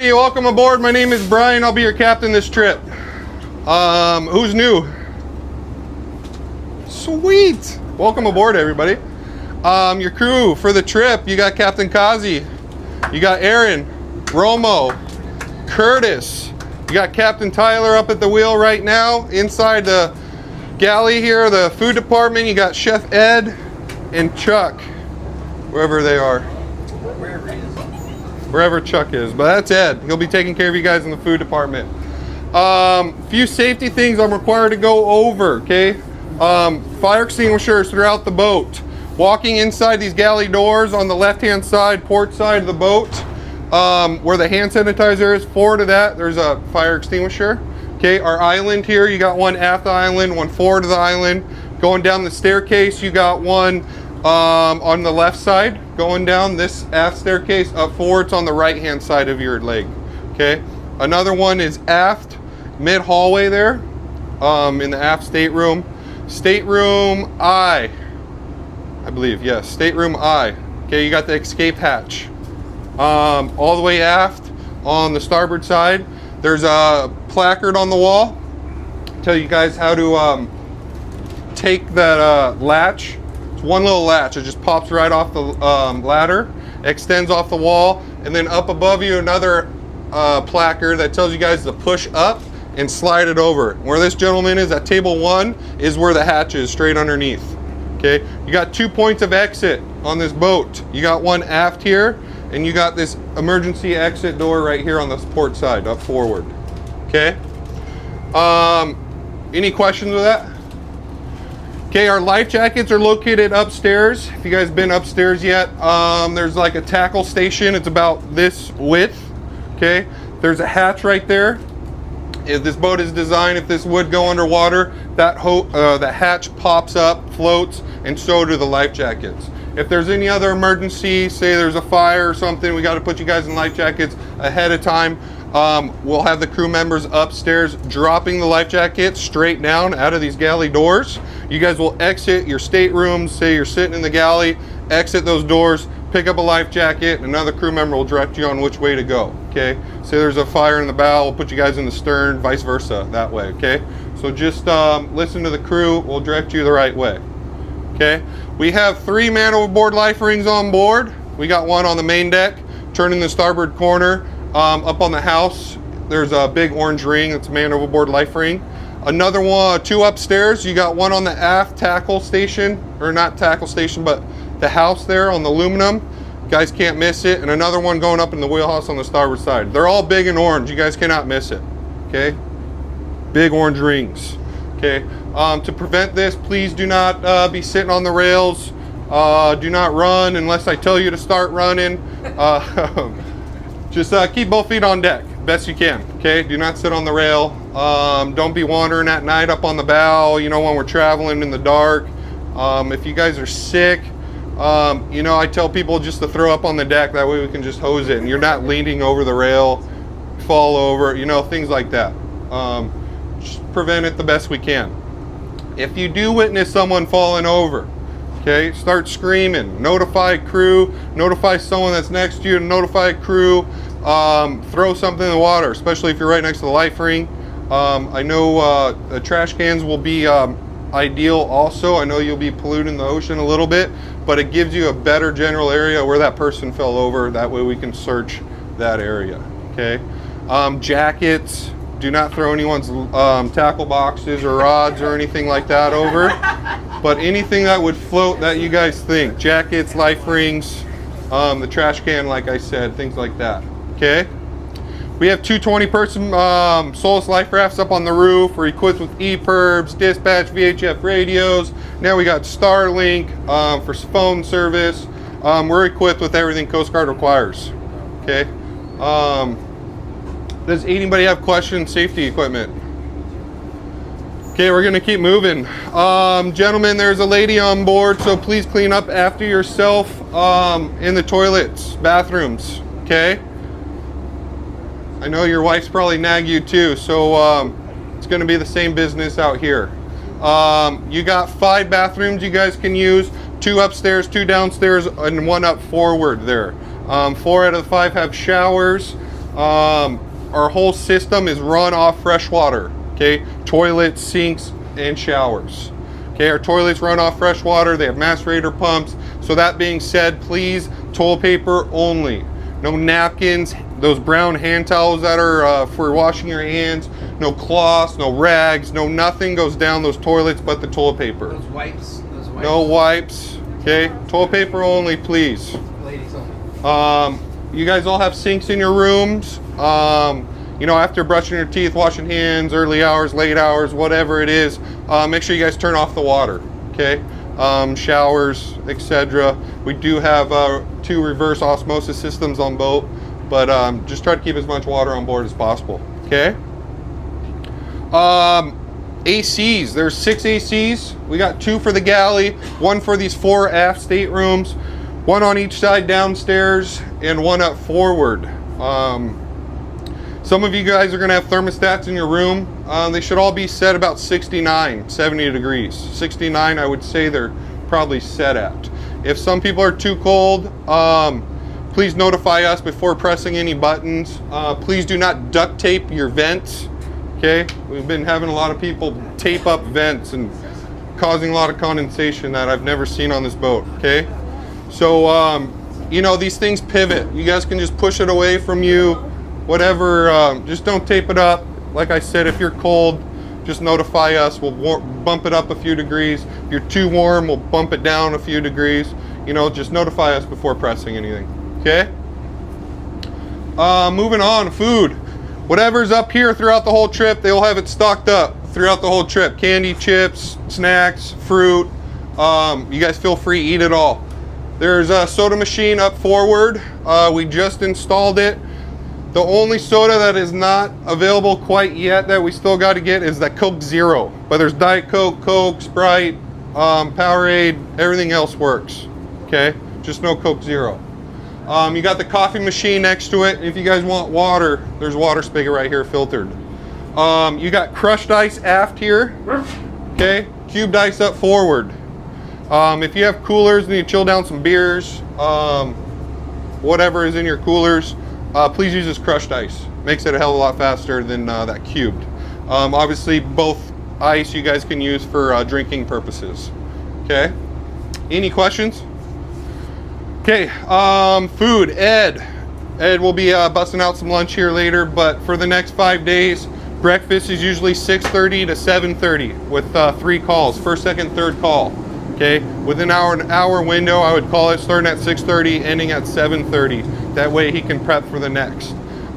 Hey, welcome aboard. My name is Brian. I'll be your captain this trip. Who's new? Sweet. Welcome aboard, everybody. Your crew for the trip, you got Captain Kazi, you got Aaron, Romo, Curtis, you got Captain Tyler up at the wheel right now. Inside the galley here, the food department, you got Chef Ed and Chuck, wherever they are. Wherever Chuck is, but that's Ed. He'll be taking care of you guys in the food department. Few safety things I'm required to go over, okay? Fire extinguishers throughout the boat. Walking inside these galley doors on the left-hand side, port side of the boat, where the hand sanitizer is, forward of that, there's a fire extinguisher. Okay, our island here, you got one aft the island, one forward of the island. Going down the staircase, you got one on the left side, going down this aft staircase up forward. It's on the right hand side of your leg. Okay, another one is aft mid hallway there, in the aft stateroom. Stateroom I believe, yes, stateroom I. Okay, you got the escape hatch. All the way aft on the starboard side, there's a placard on the wall. Tell you guys how to take that latch. One little latch, it just pops right off the ladder, extends off the wall, and then up above you another placard that tells you guys to push up and slide it over. Where this gentleman is at table 1 is where the hatch is, straight underneath. Okay, you got 2 points of exit on this boat. You got one aft here, and you got this emergency exit door right here on the port side, up forward. Okay, any questions with that? Okay, our life jackets are located upstairs. If you guys been upstairs yet, there's like a tackle station. It's about this width. Okay, there's a hatch right there. If this boat is designed, if this would go underwater, that the hatch pops up, floats, and so do the life jackets. If there's any other emergency, say there's a fire or something, we got to put you guys in life jackets ahead of time. We'll have the crew members upstairs dropping the life jacket straight down out of these galley doors. You guys will exit your staterooms, say you're sitting in the galley, exit those doors, pick up a life jacket, and another crew member will direct you on which way to go, okay? Say there's a fire in the bow, we'll put you guys in the stern, vice versa, that way, okay? So just listen to the crew, we'll direct you the right way, okay? We have 3 man overboard life rings on board. We got one on the main deck, turning the starboard corner. Up on the house, there's a big orange ring, it's a man overboard life ring. Another one, 2 upstairs, you got one on the aft tackle station, or not tackle station, but the house there on the aluminum. You guys can't miss it. And another one going up in the wheelhouse on the starboard side. They're all big and orange, you guys cannot miss it, okay? Big orange rings, okay? To prevent this, please do not be sitting on the rails. Do not run unless I tell you to start running. Just keep both feet on deck, best you can, okay? Do not sit on the rail. Don't be wandering at night up on the bow, you know, when we're traveling in the dark. If you guys are sick, you know, I tell people just to throw up on the deck, that way we can just hose it, and you're not leaning over the rail, fall over, you know, things like that. Just prevent it the best we can. If you do witness someone falling over, okay, start screaming, notify crew, notify someone that's next to you, notify crew, throw something in the water, especially if you're right next to the life ring. I know the trash cans will be ideal also. I know you'll be polluting the ocean a little bit, but it gives you a better general area where that person fell over. That way we can search that area, okay? Jackets, do not throw anyone's tackle boxes or rods or anything like that over. But anything that would float that you guys think, jackets, life rings, the trash can, like I said, things like that, okay? We have 2 20-person Solus life rafts up on the roof. We're equipped with EPIRBs, dispatch, VHF radios. Now we got Starlink for phone service. We're equipped with everything Coast Guard requires, okay? Does anybody have questions? Safety equipment. Okay, we're gonna keep moving. Gentlemen, there's a lady on board, so please clean up after yourself in the toilets, bathrooms, okay? I know your wife's probably nagged you too, so it's gonna be the same business out here. You got 5 bathrooms you guys can use, 2 upstairs, 2 downstairs, and 1 up forward there. 4 out of the 5 have showers. Our whole system is run off fresh water, okay? Toilets, sinks, and showers. Okay, our toilets run off fresh water. They have macerator pumps. So that being said, please, toilet paper only. No napkins, those brown hand towels that are for washing your hands. No cloths, no rags, no nothing goes down those toilets but the toilet paper. Those wipes. No wipes, okay? Toilet paper only, please. Ladies only. You guys all have sinks in your rooms. You know, after brushing your teeth, washing hands, early hours, late hours, whatever it is, make sure you guys turn off the water, okay? Showers, etc. We do have 2 reverse osmosis systems on boat, but just try to keep as much water on board as possible, okay? ACs, there's 6 ACs. We got 2 for the galley, 1 for these 4 aft staterooms, 1 on each side downstairs, and 1 up forward. Some of you guys are gonna have thermostats in your room. They should all be set about 69, 70 degrees. 69, I would say they're probably set at. If some people are too cold, please notify us before pressing any buttons. Please do not duct tape your vents, okay? We've been having a lot of people tape up vents and causing a lot of condensation that I've never seen on this boat, okay? So, you know, these things pivot. You guys can just push it away from you, whatever, just don't tape it up. Like I said, if you're cold, just notify us. We'll bump it up a few degrees. If you're too warm, we'll bump it down a few degrees. You know, just notify us before pressing anything, okay? Moving on, food. Whatever's up here throughout the whole trip, they'll have it stocked up throughout the whole trip. Candy, chips, snacks, fruit. You guys feel free, eat it all. There's a soda machine up forward. We just installed it. The only soda that is not available quite yet that we still got to get is that Coke Zero. But there's Diet Coke, Coke, Sprite, Powerade, everything else works. Okay, just no Coke Zero. You got the coffee machine next to it. If you guys want water, there's water spigot right here filtered. You got crushed ice aft here. Okay, cubed ice up forward. If you have coolers and you chill down some beers, whatever is in your coolers, please use this crushed ice. Makes it a hell of a lot faster than that cubed. Obviously, both ice you guys can use for drinking purposes. Okay. Any questions? Okay. Food. Ed will be busting out some lunch here later, but for the next 5 days, breakfast is usually 6:30 to 7:30 with 3 calls: first, second, third call. Okay, within an hour window, I would call it starting at 6:30, ending at 7:30. That way he can prep for the next.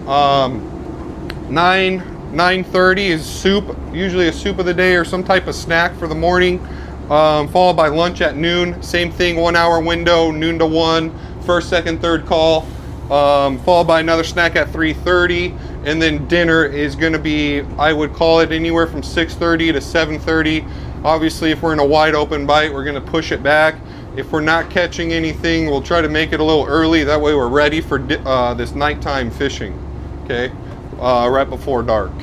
9:30 is soup, usually a soup of the day or some type of snack for the morning, followed by lunch at noon. Same thing, 1 hour window, noon to 1, first, second, third call, followed by another snack at 3:30, and then dinner is going to be, I would call it anywhere from 6:30 to 7:30. Obviously, if we're in a wide open bite, we're going to push it back. If we're not catching anything, we'll try to make it a little early. That way we're ready for this nighttime fishing, okay, right before dark.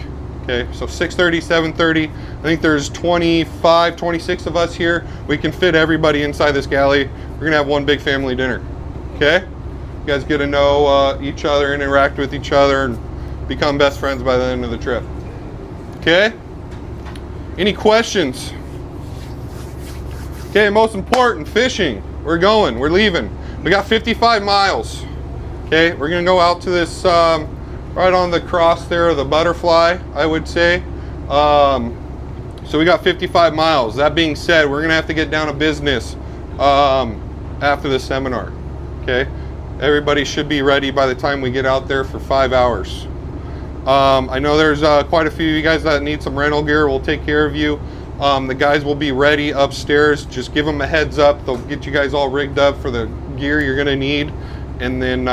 Okay, so 6:30, 7:30. I think there's 25, 26 of us here. We can fit everybody inside this galley. We're going to have one big family dinner, okay? You guys get to know each other, interact with each other, and become best friends by the end of the trip, okay? Any questions? Okay, most important, fishing. We're going, we're leaving. We got 55 miles. Okay, we're gonna go out to this, right on the cross there, the butterfly, I would say. So we got 55 miles. That being said, we're gonna have to get down to business after the seminar, okay? Everybody should be ready by the time we get out there for 5 hours. I know there's quite a few of you guys that need some rental gear. We'll take care of you. The guys will be ready upstairs. Just give them a heads up. They'll get you guys all rigged up for the gear you're gonna need. And then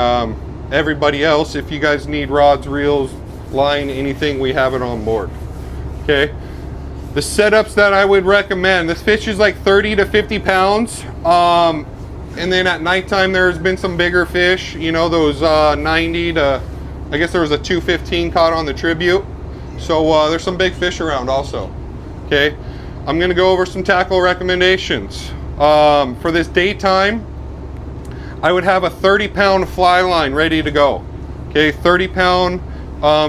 everybody else, if you guys need rods, reels, line, anything, we have it on board. Okay. The setups that I would recommend, this fish is like 30 to 50 pounds. And then at nighttime, there's been some bigger fish, you know, those 90 to, I guess there was a 215 caught on the Tribute. So there's some big fish around also. Okay. I'm going to go over some tackle recommendations. For this daytime, I would have a 30-pound fly line ready to go. Okay, 30 pound.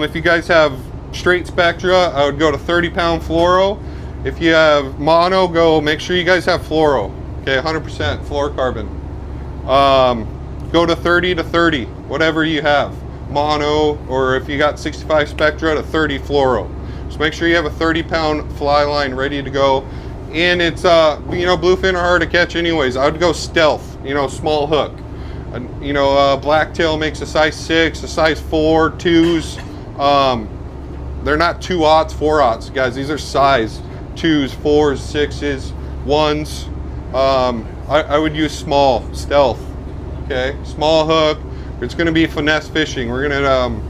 If you guys have straight spectra, I would go to 30 pound fluoro. If you have mono, make sure you guys have fluoro. Okay, 100% fluorocarbon. Go to 30 to 30, whatever you have. Mono, or if you got 65 spectra, to 30 fluoro. So make sure you have a 30 pound fly line ready to go. And it's, you know, bluefin are hard to catch anyways. I would go stealth, you know, small hook. You know, blacktail makes a size 6, a size 4, 2s. They're not 2/0s, 4/0s, guys. These are size 2s, 4s, 6s, 1s. I would use small, stealth. Okay, small hook. It's going to be finesse fishing. We're gonna,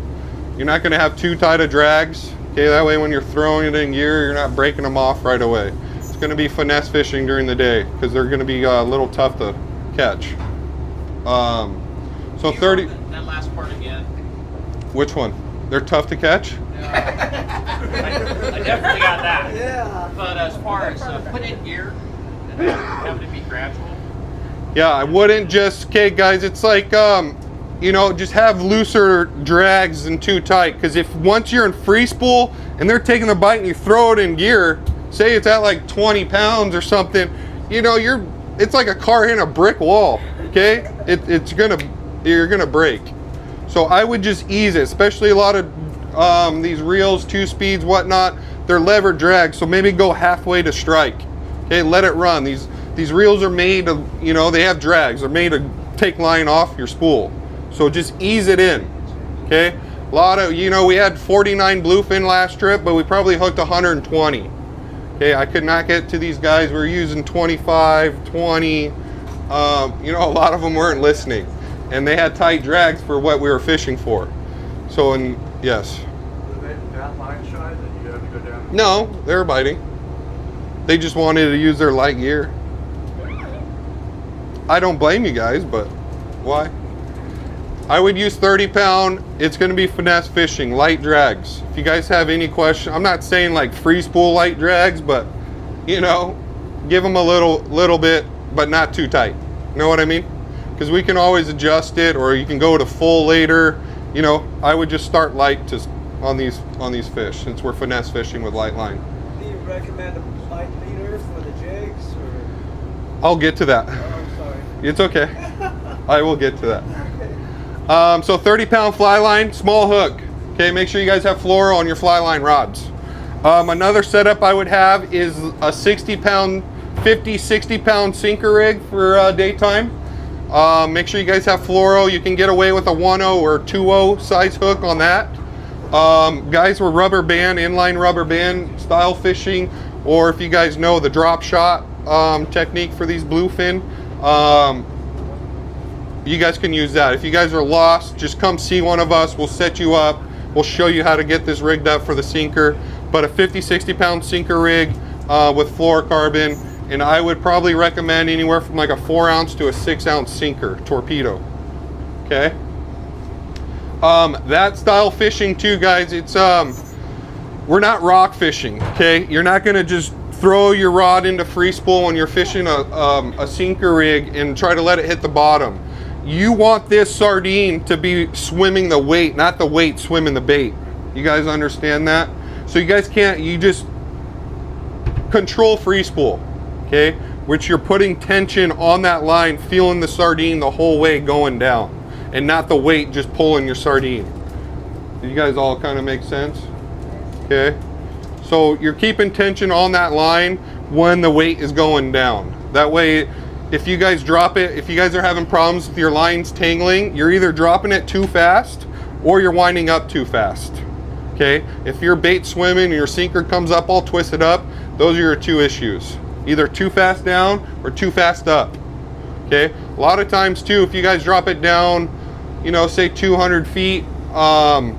you're not going to have too tight of drags. Okay, that way when you're throwing it in gear, you're not breaking them off right away. It's going to be finesse fishing during the day because they're going to be a little tough to catch. So 30. That last part again. Which one? They're tough to catch? I definitely got that. Yeah. But as far as putting in gear and having to be gradual. Yeah, I wouldn't just, okay guys, it's like, you know, just have looser drags than too tight. Because if once you're in free spool and they're taking the bite and you throw it in gear, say it's at like 20 pounds or something, you know, it's like a car hitting a brick wall, okay? You're gonna break. So I would just ease it, especially a lot of these reels, 2-speeds, whatnot, they're lever drags, so maybe go halfway to strike. Okay, let it run. These reels are made to, you know, they have drags. They're made to take line off your spool. So just ease it in, okay? A lot of, you know, we had 49 bluefin last trip, but we probably hooked 120. Okay, I could not get to these guys. We were using 25, 20. You know, a lot of them weren't listening. And they had tight drags for what we were fishing for. So, yes. Were they that line shy that you had to go down? No, they were biting. They just wanted to use their light gear. I don't blame you guys, but why? I would use 30 pound. It's going to be finesse fishing, light drags. If you guys have any questions, I'm not saying like free spool light drags, but you know, give them a little bit, but not too tight. You know what I mean? Because we can always adjust it, or you can go to full later. You know, I would just start light on these fish since we're finesse fishing with light line. Do you recommend a light leader for the jigs, or? I'll get to that. Oh, I'm sorry. It's okay. I will get to that. So 30 pound fly line, small hook. Okay, make sure you guys have fluoro on your fly line rods. Another setup I would have is a 60 pound sinker rig for daytime. Make sure you guys have fluoro. You can get away with a 1/0 or 2/0 size hook on that. Guys with rubber band, inline rubber band style fishing, or if you guys know the drop shot technique for these bluefin, you guys can use that. If you guys are lost, just come see one of us. We'll set you up. We'll show you how to get this rigged up for the sinker. But a 50-60 pound sinker rig with fluorocarbon, and I would probably recommend anywhere from like a 4 ounce to a 6 ounce sinker torpedo. Okay. That style fishing too, guys. It's we're not rock fishing. Okay, you're not gonna just throw your rod into free spool when you're fishing a sinker rig and try to let it hit the bottom. You want this sardine to be swimming the weight, not the weight swimming the bait. You guys understand that? So you guys can't, you just control free spool, okay? Which you're putting tension on that line, feeling the sardine the whole way going down, and not the weight just pulling your sardine. Do you guys all kind of make sense? Okay. So you're keeping tension on that line when the weight is going down. That way, if you guys drop it, if you guys are having problems with your lines tangling, you're either dropping it too fast or you're winding up too fast. Okay, if your bait's swimming and your sinker comes up all twisted up, those are your two issues. Either too fast down or too fast up. Okay, a lot of times too, if you guys drop it down, you know, say 200 feet, I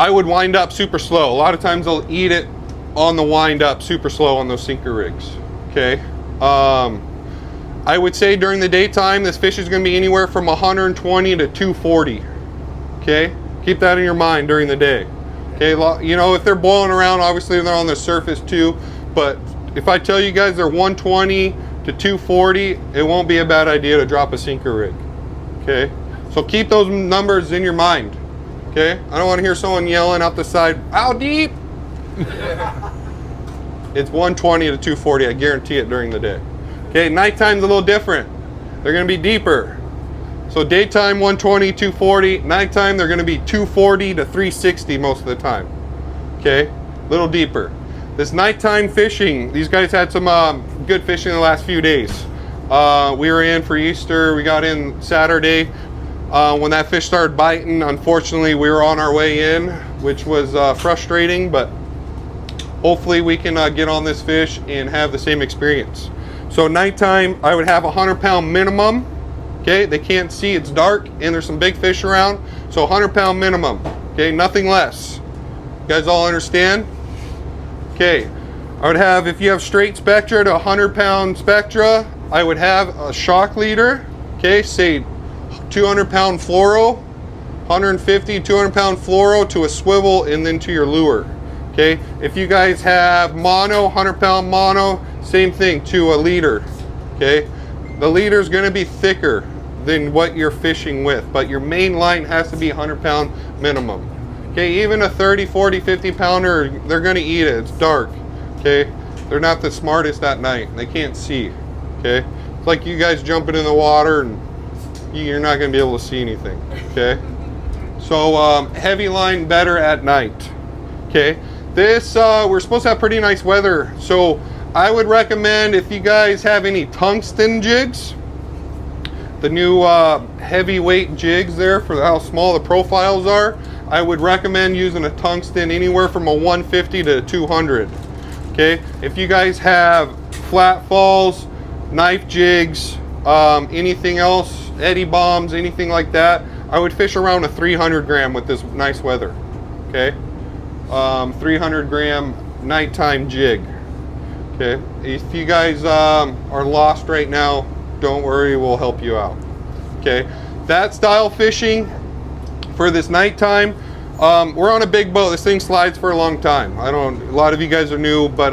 would wind up super slow. A lot of times I'll eat it on the wind up super slow on those sinker rigs. Okay. I would say during the daytime, this fish is going to be anywhere from 120 to 240. Okay. Keep that in your mind during the day. Okay. You know, if they're boiling around, obviously they're on the surface too. But if I tell you guys they're 120 to 240, it won't be a bad idea to drop a sinker rig. Okay. So keep those numbers in your mind. Okay? I don't want to hear someone yelling out the side, how deep? It's 120 to 240, I guarantee it, during the day. Okay, nighttime's a little different. They're gonna be deeper. So daytime 120, 240, nighttime they're gonna be 240 to 360 most of the time. Okay, a little deeper. This nighttime fishing, these guys had some good fishing in the last few days. We were in for Easter, we got in Saturday. When that fish started biting, unfortunately we were on our way in, which was frustrating, but hopefully we can get on this fish and have the same experience. So nighttime, I would have a 100-pound minimum. Okay, they can't see, it's dark, and there's some big fish around. So 100-pound minimum. Okay, nothing less. You guys all understand? Okay, I would have, if you have straight spectra to 100-pound spectra, I would have a shock leader. Okay, say 200-pound fluoro, 150, 200-pound fluoro to a swivel, and then to your lure. Okay, if you guys have mono, 100-pound mono, same thing, to a leader. Okay, the leader is going to be thicker than what you're fishing with, but your main line has to be 100-pound minimum. Okay, even a 30, 40, 50 pounder, they're going to eat it. It's dark. Okay, they're not the smartest at night. They can't see. Okay, it's like you guys jumping in the water and you're not going to be able to see anything. Okay, so heavy line better at night. Okay, this we're supposed to have pretty nice weather, so I would recommend, if you guys have any tungsten jigs, the new heavyweight jigs there for how small the profiles are, I would recommend using a tungsten anywhere from a 150 to 200. Okay, if you guys have flat falls, knife jigs, anything else, eddy bombs, anything like that, I would fish around a 300 gram with this nice weather. Okay, 300 gram nighttime jig. Okay, if you guys are lost right now, don't worry, we'll help you out. Okay, that style fishing for this nighttime, we're on a big boat. This thing slides for a long time. A lot of you guys are new, but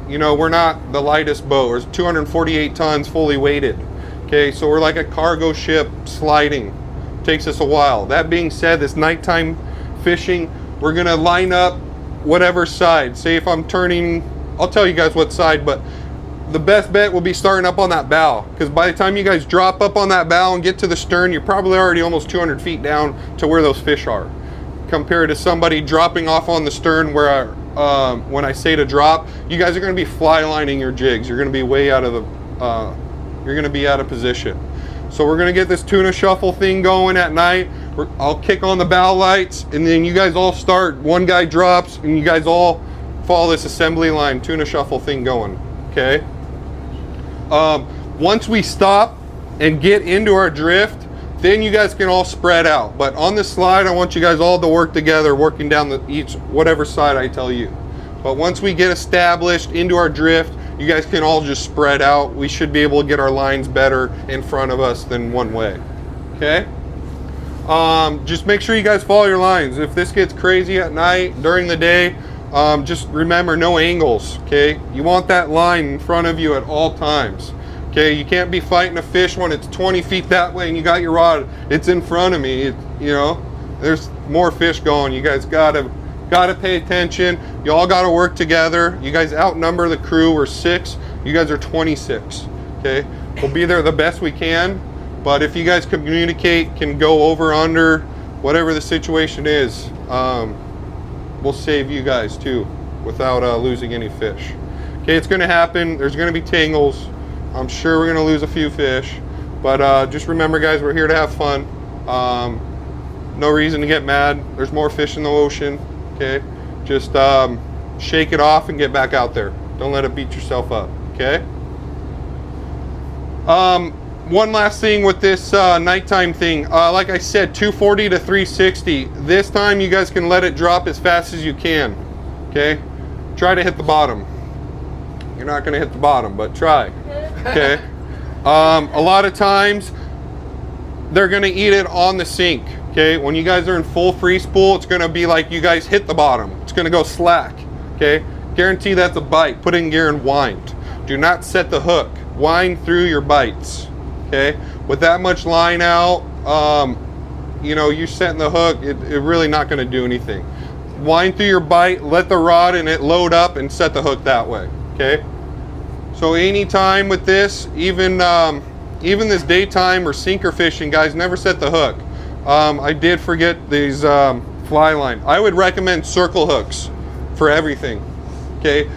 you know, we're not the lightest boat. We're 248 tons fully weighted. Okay, so we're like a cargo ship sliding. Takes us a while. That being said, this nighttime fishing, we're gonna line up whatever side. Say if I'm turning, I'll tell you guys what side, but the best bet will be starting up on that bow, because by the time you guys drop up on that bow and get to the stern, you're probably already almost 200 feet down to where those fish are, compared to somebody dropping off on the stern where when I say to drop, you guys are going to be fly lining your jigs. You're going to be way out of the you're going to be out of position. So we're going to get this tuna shuffle thing going at night. I'll kick on the bow lights, and then you guys all start, one guy drops, and you guys all follow this assembly line tuna shuffle thing going. Okay, once we stop and get into our drift, then you guys can all spread out. But on this slide, I want you guys all to work together, working down whatever side I tell you. But once we get established into our drift, you guys can all just spread out. We should be able to get our lines better in front of us than one way. Okay, just make sure you guys follow your lines. If this gets crazy at night, during the day, just remember, no angles. Okay, you want that line in front of you at all times. Okay, you can't be fighting a fish when it's 20 feet that way and you got your rod, it's in front of me. You know, there's more fish going. You guys gotta pay attention. You all gotta work together. You guys outnumber the crew. We're 6, you guys are 26. Okay, we'll be there the best we can, but if you guys communicate, can go over, under, whatever the situation is, we'll save you guys too without losing any fish. Okay, it's gonna happen. There's gonna be tangles. I'm sure we're gonna lose a few fish, but just remember, guys, we're here to have fun. No reason to get mad. There's more fish in the ocean. Okay, just shake it off and get back out there. Don't let it beat yourself up. Okay. One last thing with this nighttime thing. Like I said, 240 to 360. This time you guys can let it drop as fast as you can. Okay, try to hit the bottom. You're not going to hit the bottom, but try. Okay. A lot of times they're going to eat it on the sink. Okay, when you guys are in full free spool, it's going to be like you guys hit the bottom. It's going to go slack. Okay, guarantee that's a bite. Put in gear and wind. Do not set the hook. Wind through your bites. Okay, with that much line out, you know, you're setting the hook, it really not going to do anything. Wind through your bite, let the rod and it load up, and set the hook that way. Okay. So anytime with this, even this daytime or sinker fishing, guys, never set the hook. I did forget these fly line. I would recommend circle hooks for everything. Okay.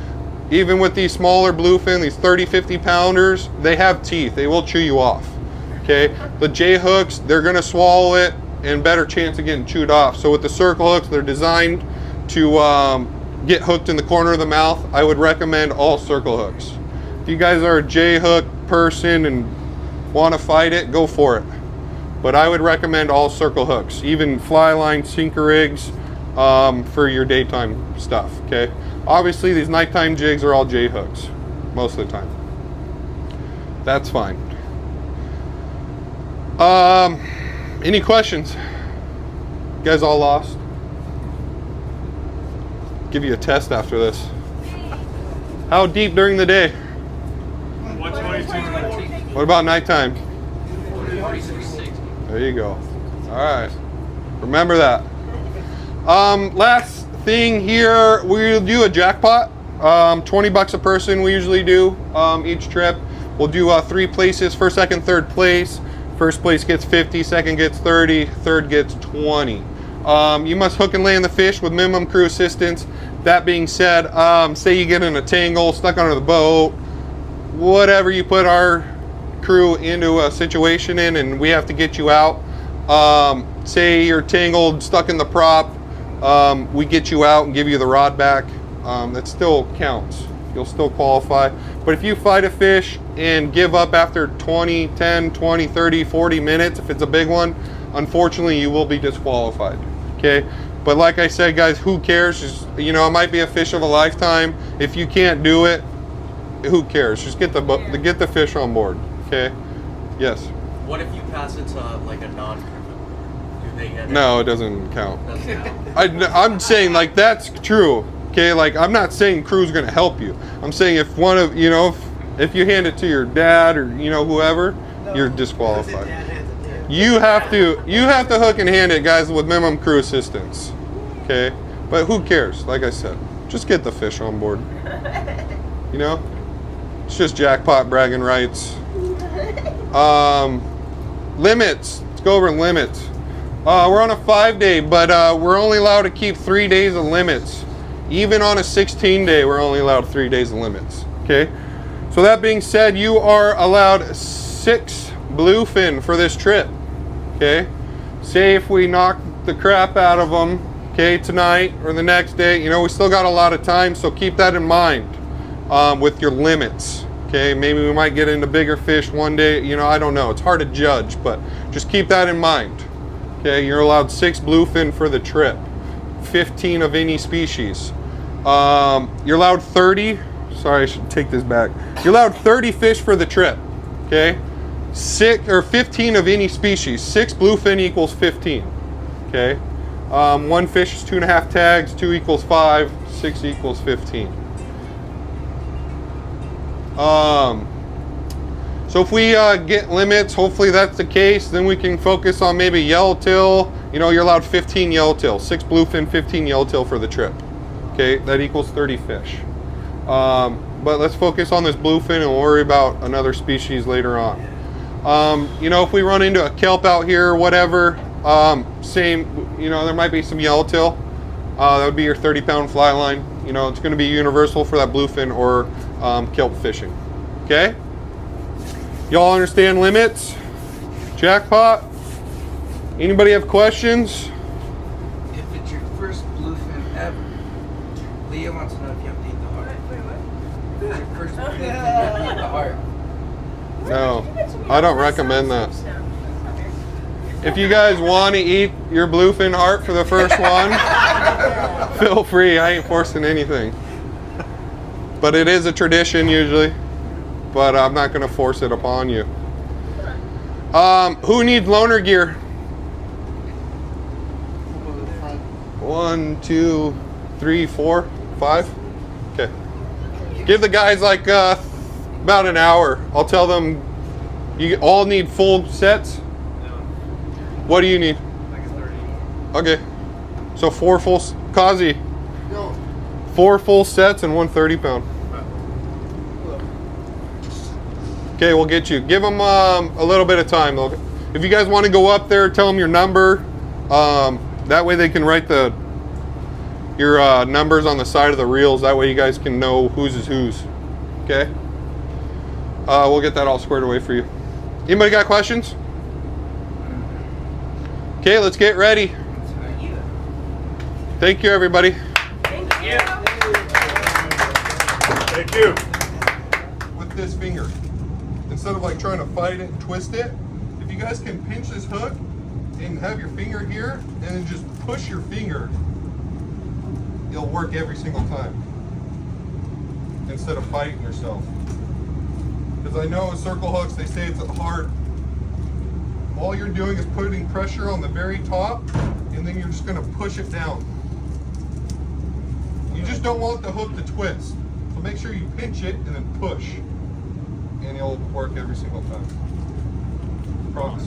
Even with these smaller bluefin, these 30, 50 pounders, they have teeth. They will chew you off. Okay. The J hooks, they're going to swallow it and better chance of getting chewed off. So with the circle hooks, they're designed to get hooked in the corner of the mouth. I would recommend all circle hooks. If you guys are a J hook person and want to fight it, go for it. But I would recommend all circle hooks, even fly line, sinker rigs, for your daytime stuff. Okay. Obviously, these nighttime jigs are all J hooks most of the time. That's fine. Any questions? You guys all lost? Give you a test after this. How deep during the day? 122. What about nighttime? 4660. There you go. All right. Remember that. Last thing here, we'll do a jackpot. 20 bucks a person we usually do each trip. We'll do 3 places, first, second, third place. First place gets 50, second gets 30, third gets 20. You must hook and land the fish with minimum crew assistance. That being said, say you get in a tangle, stuck under the boat, whatever, you put our crew into a situation in and we have to get you out. Say you're tangled, stuck in the prop, we get you out and give you the rod back. That still counts. You'll still qualify. But if you fight a fish and give up after 20, 10, 20, 30, 40 minutes, if it's a big one, unfortunately you will be disqualified. Okay? But like I said, guys, who cares? Just, you know, it might be a fish of a lifetime. If you can't do it, who cares? Just get the fish on board. Okay? Yes. What if you pass it to like a non-crew? Do they get it? No, it doesn't count. Doesn't count. I'm saying, like, that's true. Okay, like, I'm not saying crew's gonna help you. I'm saying if one of, you know, if you hand it to your dad or, you know, whoever, you're disqualified. You have to hook and hand it, guys, with minimum crew assistance. Okay, but who cares? Like I said, just get the fish on board. You know, it's just jackpot bragging rights. Limits. Let's go over limits. We're on a 5-day, but we're only allowed to keep 3 days of limits. Even on a 16-day, we're only allowed 3 days of limits. Okay. So that being said, you are allowed 6 bluefin for this trip. Okay. Say if we knock the crap out of them, okay, tonight or the next day, you know, we still got a lot of time, so keep that in mind with your limits. Okay. Maybe we might get into bigger fish one day. You know, I don't know. It's hard to judge, but just keep that in mind. Okay. You're allowed 6 bluefin for the trip. 15 of any species. You're allowed 30. Sorry, I should take this back. You're allowed 30 fish for the trip. Okay, 15 of any species. 6 bluefin equals 15. Okay, 1 fish is 2.5 tags. 2 equals 5. 6 equals 15. So if we get limits, hopefully that's the case. Then we can focus on maybe yellowtail. You know, you're allowed 15 yellowtail, 6 bluefin, 15 yellowtail for the trip. Okay, that equals 30 fish. But let's focus on this bluefin and we'll worry about another species later on. You know, if we run into a kelp out here or whatever, same, you know, there might be some yellowtail. That would be your 30-pound fly line. You know, it's going to be universal for that bluefin or kelp fishing. Okay? Y'all understand limits? Jackpot? Anybody have questions? If it's your first bluefin ever, Leah wants to know if you have to eat the heart. Wait, what? If it's your first bluefin, you have to eat the heart. No, I don't recommend that. If you guys want to eat your bluefin heart for the first one, feel free. I ain't forcing anything. But it is a tradition usually. But I'm not going to force it upon you. Who needs loaner gear? 1, 2, 3, 4, 5. Okay. Give the guys like about an hour. I'll tell them you all need full sets. What do you need? I Okay. So 4 full, Kazi. 4 full sets and 1 30-pound. Okay, we'll get you. Give them a little bit of time. If you guys want to go up there, tell them your number. That way they can write your numbers on the side of the reels. That way you guys can know whose is whose. Okay? We'll get that all squared away for you. Anybody got questions? Okay, let's get ready. Thank you, everybody. Thank you. Thank you. With this finger, instead of like trying to fight it and twist it, if you guys can pinch this hook and have your finger here and then just push your finger, it'll work every single time instead of fighting yourself. Because I know with circle hooks they say it's hard. All you're doing is putting pressure on the very top and then you're just going to push it down. You just don't want the hook to twist. So make sure you pinch it and then push. And it'll work every single time. Promise.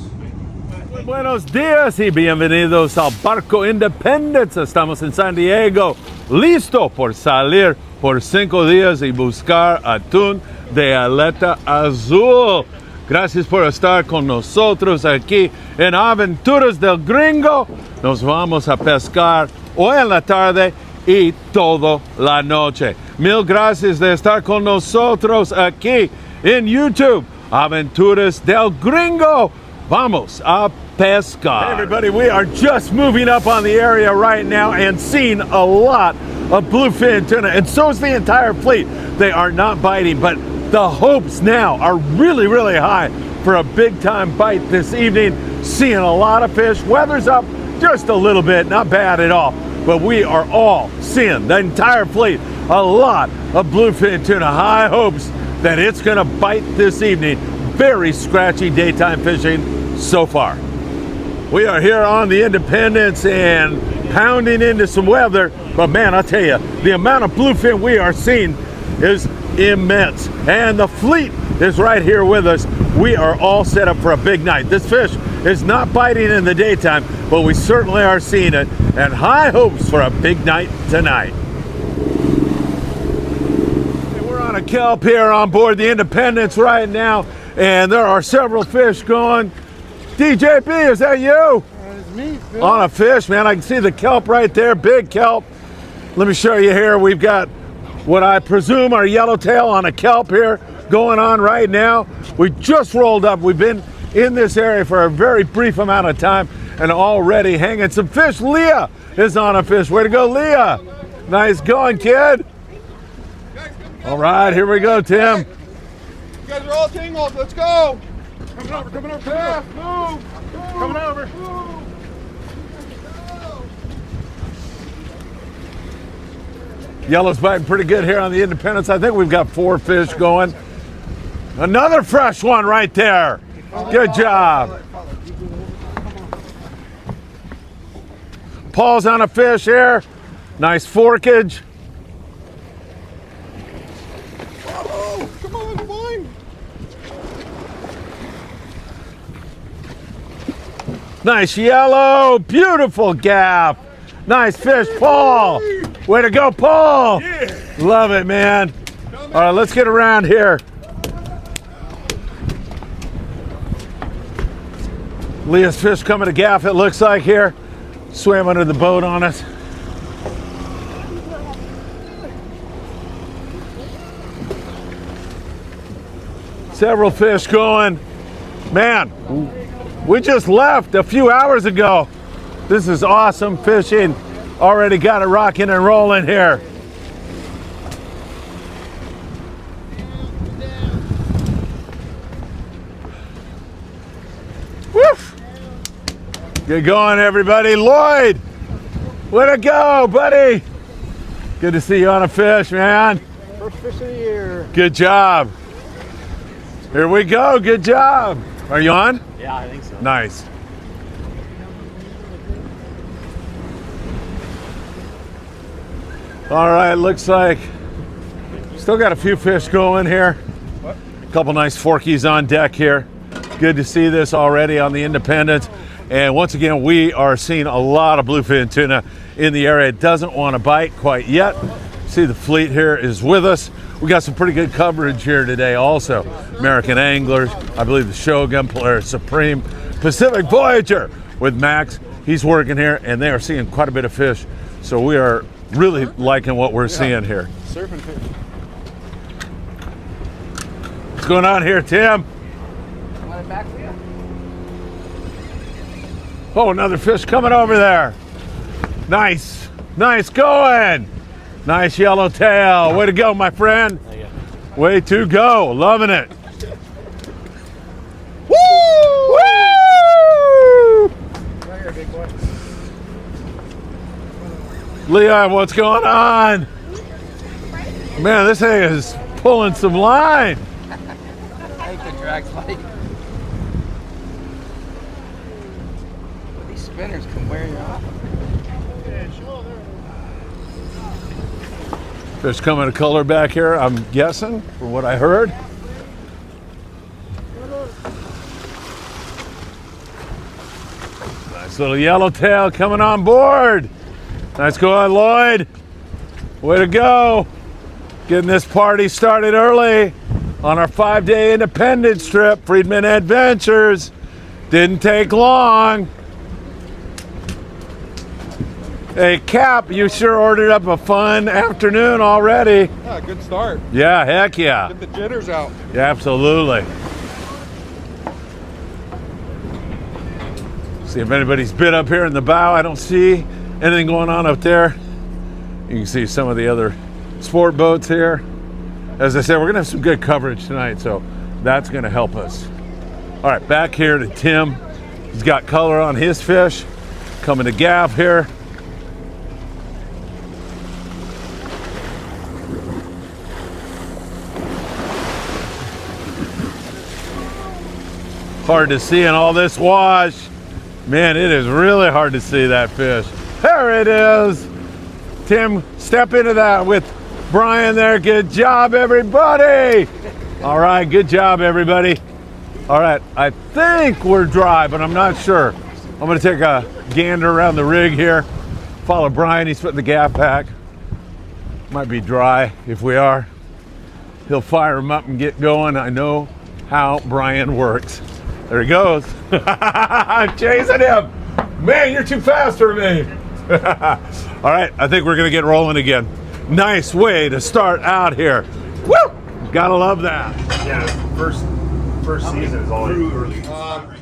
Buenos días y bienvenidos al Barco Independence. Estamos en San Diego, listo por salir por 5 días y buscar atún de aleta azul. Gracias por estar con nosotros aquí en Aventuras del Gringo. Nos vamos a pescar hoy en la tarde y toda la noche. Mil gracias de estar con nosotros aquí en YouTube. Aventuras del Gringo. Vamos a pescar. Hey everybody, we are just moving up on the area right now and seeing a lot of bluefin tuna, and so is the entire fleet. They are not biting, but the hopes now are really, really high for a big time bite this evening. Seeing a lot of fish. Weather's up just a little bit, not bad at all, but we are all seeing, the entire fleet, a lot of bluefin tuna. High hopes that it's gonna bite this evening. Very scratchy daytime fishing so far. We are here on the Independence and pounding into some weather, but man, I tell you, the amount of bluefin we are seeing is immense, and the fleet is right here with us. We are all set up for a big night. This fish is not biting in the daytime, but we certainly are seeing it, and high hopes for a big night tonight. We're on a kelp here on board the Independence right now, and there are several fish going. DJP, is that you? It's me, Phil. On a fish, man. I can see the kelp right there, big kelp. Let me show you here. We've got what I presume are yellowtail on a kelp here going on right now. We just rolled up. We've been in this area for a very brief amount of time and already hanging some fish. Leah is on a fish. Way to go, Leah. Nice going, kid. All right, here we go, Tim. You guys are all tangled. Let's go. Coming over, coming over. Yeah, move. Coming over. Move. Yellow's biting pretty good here on the Independence. I think we've got 4 fish going. Another fresh one right there. Good job. Paul's on a fish here. Nice forkage. Oh, come on, boy. Nice yellow. Beautiful gap. Nice fish, Paul. Way to go, Paul. Yeah. Love it, man. All right, let's get around here. Leah's fish coming to gaff, it looks like here. Swam under the boat on us. Several fish going. Man, we just left a few hours ago. This is awesome fishing. Already got it rocking and rolling here. Woof! Get going, everybody. Lloyd, way to go, buddy. Good to see you on a fish, man. First fish of the year. Good job. Here we go. Good job. Are you on? Yeah, I think so. Nice. All right, looks like still got a few fish going here. A couple nice forkies on deck here. Good to see this already on the Independence. And once again, we are seeing a lot of bluefin tuna in the area. It doesn't want to bite quite yet. See, the fleet here is with us. We got some pretty good coverage here today also. American Anglers, I believe the Shogun, Polaris Supreme, Pacific Voyager with Max. He's working here, and they are seeing quite a bit of fish. So we are really liking what we're seeing here. Surfing fish. What's going on here, Tim? Want it back for you? Oh, another fish coming over there. Nice, nice going. Nice yellowtail. Way to go, my friend. Way to go. Loving it. Woo! Woo! Right here, big boy. Leon, what's going on? Man, this thing is pulling some line. I hate the drag light. These spinners can wear you out. Fish coming to color back here, I'm guessing, from what I heard. Nice little yellowtail coming on board. Nice going, Lloyd. Way to go. Getting this party started early on our 5-day independence trip, Friedman Adventures. Didn't take long. Hey, Cap, you sure ordered up a fun afternoon already. Yeah, good start. Yeah, heck yeah. Get the jitters out. Yeah, absolutely. See if anybody's been up here in the bow. I don't see anything going on up there. You can see some of the other sport boats here. As I said, we're gonna have some good coverage tonight, so that's gonna help us. All right, back here to Tim. He's got color on his fish. Coming to Gav here. Hard to see in all this wash. Man, it is really hard to see that fish. There it is. Tim, step into that with Brian there. Good job, everybody. All right, good job, everybody. All right, I think we're dry, but I'm not sure. I'm gonna take a gander around the rig here. Follow Brian, he's putting the gaff pack. Might be dry. If we are, he'll fire them up and get going. I know how Brian works. There he goes. I'm chasing him. Man, you're too fast for me. All right, I think we're gonna get rolling again. Nice way to start out here. Woo! Gotta love that. Yeah, first season is always early.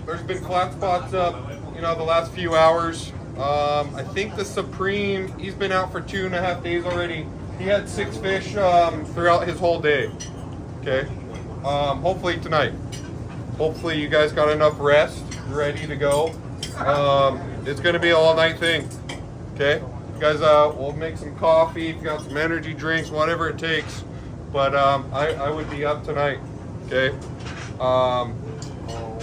There's been flat spots up, the last few hours. I think the Supreme, he's been out for 2.5 days already. He had 6 fish throughout his whole day. Okay. Hopefully tonight. Hopefully you guys got enough rest, ready to go. It's gonna be an all-night thing. Okay. You guys, we'll make some coffee. If you got some energy drinks, whatever it takes. But I would be up tonight. Okay.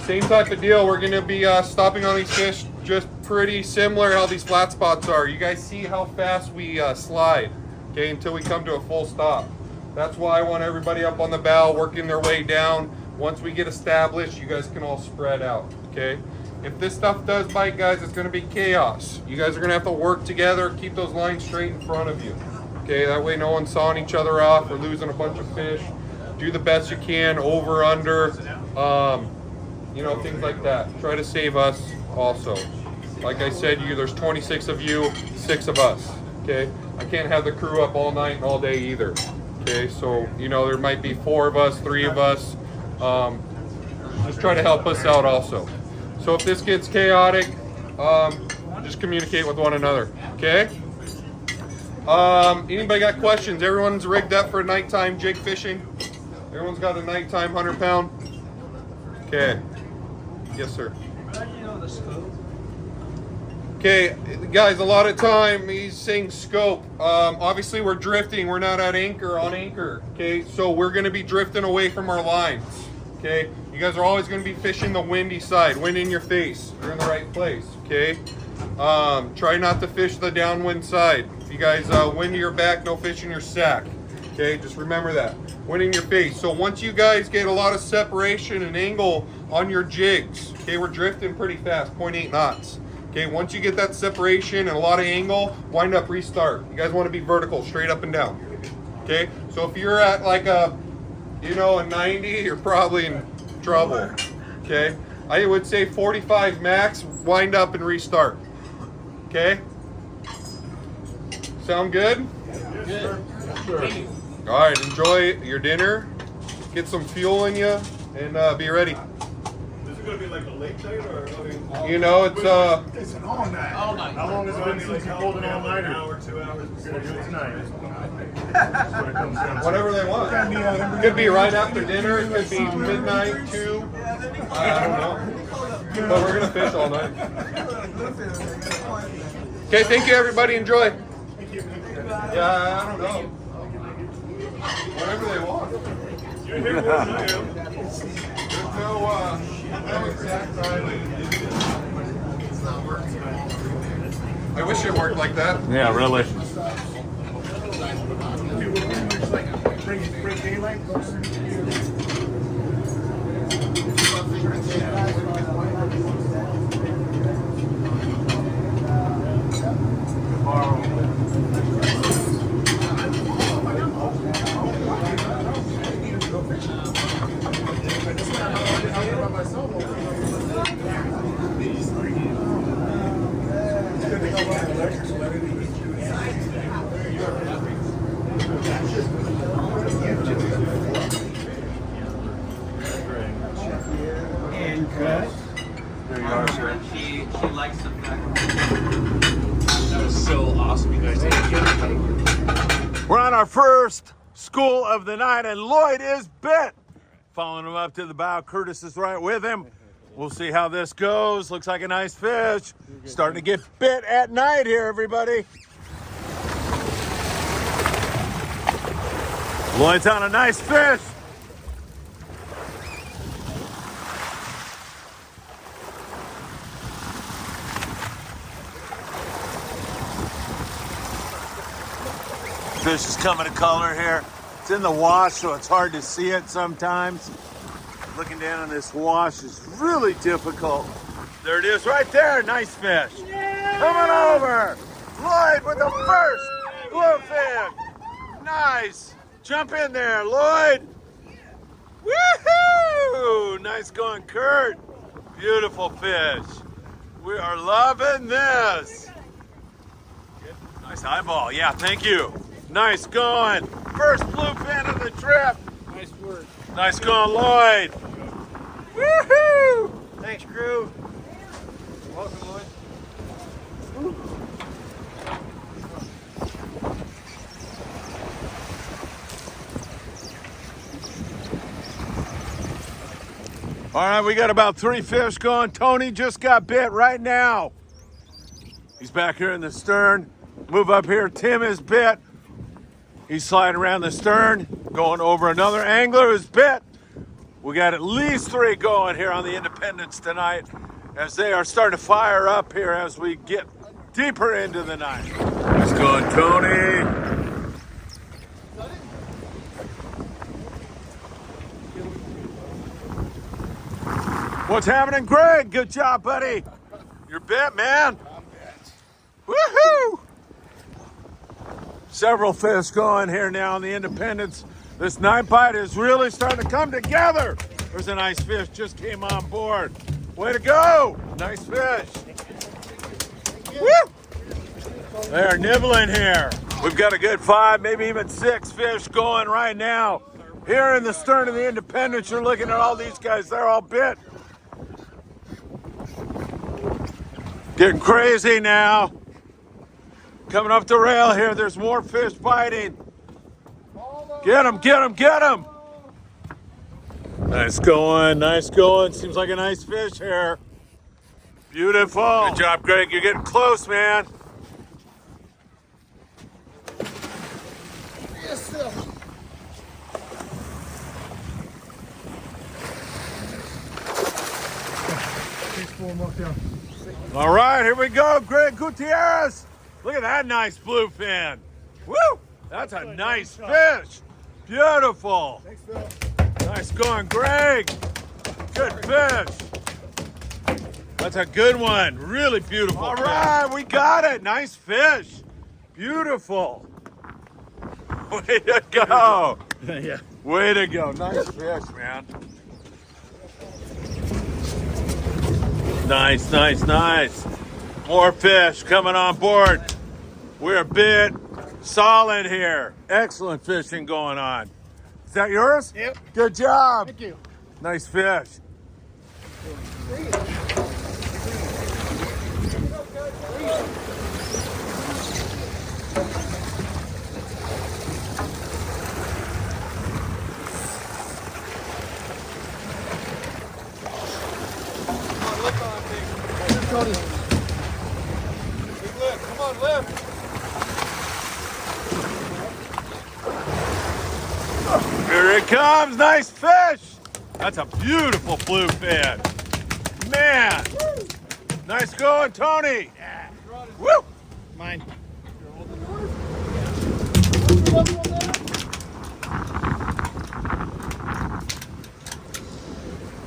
Same type of deal. We're gonna be stopping on these fish, just pretty similar how these flat spots are. You guys see how fast we slide, okay, until we come to a full stop. That's why I want everybody up on the bow, working their way down. Once we get established, you guys can all spread out, okay? If this stuff does bite, guys, it's gonna be chaos. You guys are gonna have to work together, keep those lines straight in front of you, okay? That way no one's sawing each other off or losing a bunch of fish. Do the best you can, over, under, things like that. Try to save us also. Like I said, there's 26 of you, 6 of us, okay? I can't have the crew up all night and all day either, okay? So, there might be 4 of us, 3 of us. Just try to help us out also. So if this gets chaotic, just communicate with one another, okay? Anybody got questions? Everyone's rigged up for nighttime jig fishing? Everyone's got a nighttime 100-pound? Okay. Yes, sir. How do you know the scope? Okay, guys, a lot of time he's saying scope. Obviously we're drifting, we're not at anchor, on anchor, okay? So we're gonna be drifting away from our lines, okay? You guys are always gonna be fishing the windy side, wind in your face. You're in the right place, okay? Try not to fish the downwind side. If you guys wind to your back, no fish in your sack. Okay, just remember that. Wind in your face. So once you guys get a lot of separation and angle on your jigs, okay, we're drifting pretty fast, 0.8 knots. Okay, once you get that separation and a lot of angle, wind up, restart. You guys want to be vertical, straight up and down. Okay, so if you're at like a, you know, a 90, you're probably in trouble. Okay, I would say 45 max, wind up and restart. Okay, sound good? Good. All right, enjoy your dinner, get some fuel in you, and be ready. Is it gonna be like a late night or? You know, it's It's an all night. All night. How long has it been since you pulled an all nighter? An hour, 2 hours. We're gonna do it tonight. That's what it comes down to. whatever they want. Could be right after dinner. It could be midnight, 2. I don't know. But we're gonna fish all night. Okay, thank you, everybody. Enjoy. Yeah, I don't know. Whatever they want. You're here more than I am. There's no exact time. I wish it worked like that. Yeah, really. Bring daylight closer. There you are, sir. She likes the fact That was so awesome, you guys. We're on our first school of the night, and Lloyd is bit. Following him up to the bow. Curtis is right with him. We'll see how this goes. Looks like a nice fish. Starting to get bit at night here, everybody. Lloyd's on a nice fish. Fish is coming to color here. It's in the wash, so it's hard to see it sometimes. Looking down on this wash is really difficult. There it is right there. Nice fish. Coming over. Lloyd with the first bluefin. Nice. Jump in there, Lloyd. Woohoo! Nice going, Kurt. Beautiful fish. We are loving this. Nice eyeball. Yeah, thank you. Nice going. First bluefin of the trip. Nice work. Nice going, Lloyd. Woohoo! Thanks, crew. Welcome, Lloyd. All right, we got about 3 fish going. Tony just got bit right now. He's back here in the stern. Move up here. Tim is bit. He's sliding around the stern, going over another angler who's bit. We got at least 3 going here on the Independence tonight as they are starting to fire up here as we get deeper into the night. Nice going, Tony. What's happening, Greg? Good job, buddy. You're bit, man. I'm bit. Woohoo! Several fish going here now on the Independence. This night bite is really starting to come together. There's a nice fish just came on board. Way to go! Nice fish. Woo! They're nibbling here. We've got a good 5, maybe even 6 fish going right now. Here in the stern of the Independence, you're looking at all these guys. They're all bit. Getting crazy now. Coming up the rail here, there's more fish biting. Get him, get him, get him. Nice going, nice going. Seems like a nice fish here. Beautiful. Good job, Greg. You're getting close, man. Yes, sir. All right, here we go, Greg Gutierrez. Look at that nice bluefin. Woo! That's a nice fish. Beautiful. Thanks, Phil. Nice going, Greg. Good fish. That's a good one. Really beautiful. All right, we got it. Nice fish. Beautiful. Way to go. Yeah. Way to go. Nice fish, man. Nice, nice, nice. More fish coming on board. We're a bit solid here. Excellent fishing going on. Is that yours? Yep. Good job. Thank you. Nice fish. Tony. Big lift. Come on, lift. Here it comes. Nice fish. That's a beautiful bluefin. Man. Nice going, Tony. Woo. Mine.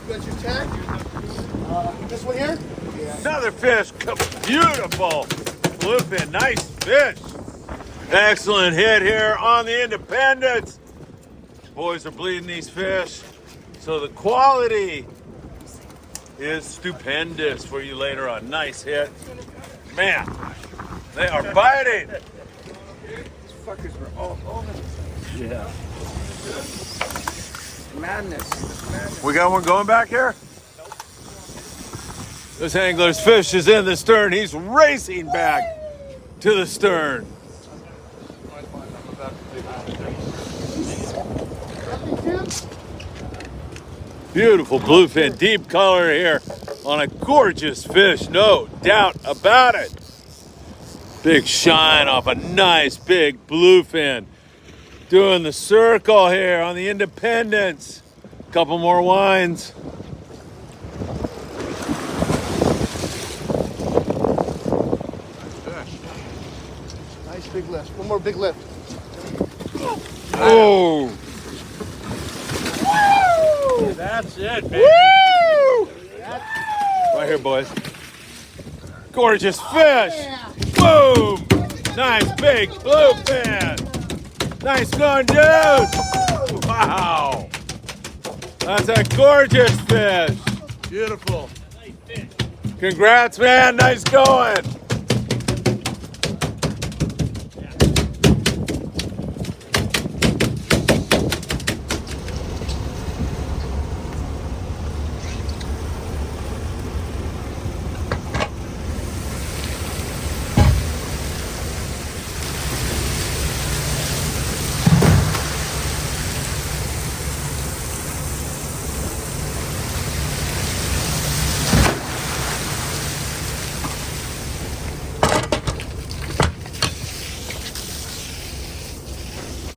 You got your tag? This one here? Another fish. Beautiful bluefin. Nice fish. Excellent hit here on the Independence. Boys are bleeding these fish. So the quality is stupendous for you later on. Nice hit. Man, they are biting. These fuckers were all over. Yeah. Madness. We got one going back here? This angler's fish is in the stern. He's racing back to the stern. Beautiful bluefin, deep color here on a gorgeous fish, no doubt about it. Big shine off a nice big bluefin. Doing the circle here on the Independence. Couple more winds. Nice big lift. One more big lift. Oh! That's it, baby. Woo! Right here, boys. Gorgeous fish. Boom! Nice big bluefin. Nice going, dude. Wow. That's a gorgeous fish. Beautiful. Congrats, man. Nice going.